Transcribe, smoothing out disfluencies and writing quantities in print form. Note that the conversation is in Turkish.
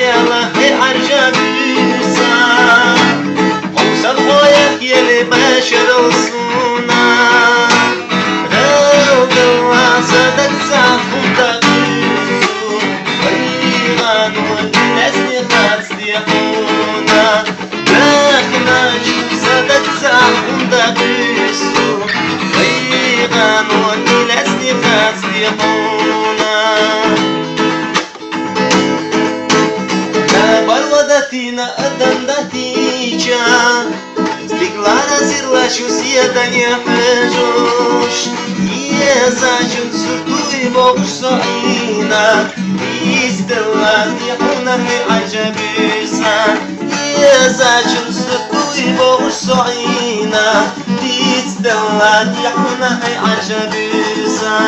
يلا هي عرجة بيسا وصل خويك يلي باشر وصونا غير واسدك زعفو تقيسو غيغان والنسني خاص ديقونا داخنا جوزدك زعفو تقيسو غيغان والنسني خاص ديقونا Tina adandaticha Stiglana zirla şusiye danya hajoş Yezajın surtui boğuş sa'ina İstila diyahuna fi acabisa Yezajın surtui boğuş sa'ina İstila diyahuna fi acabisa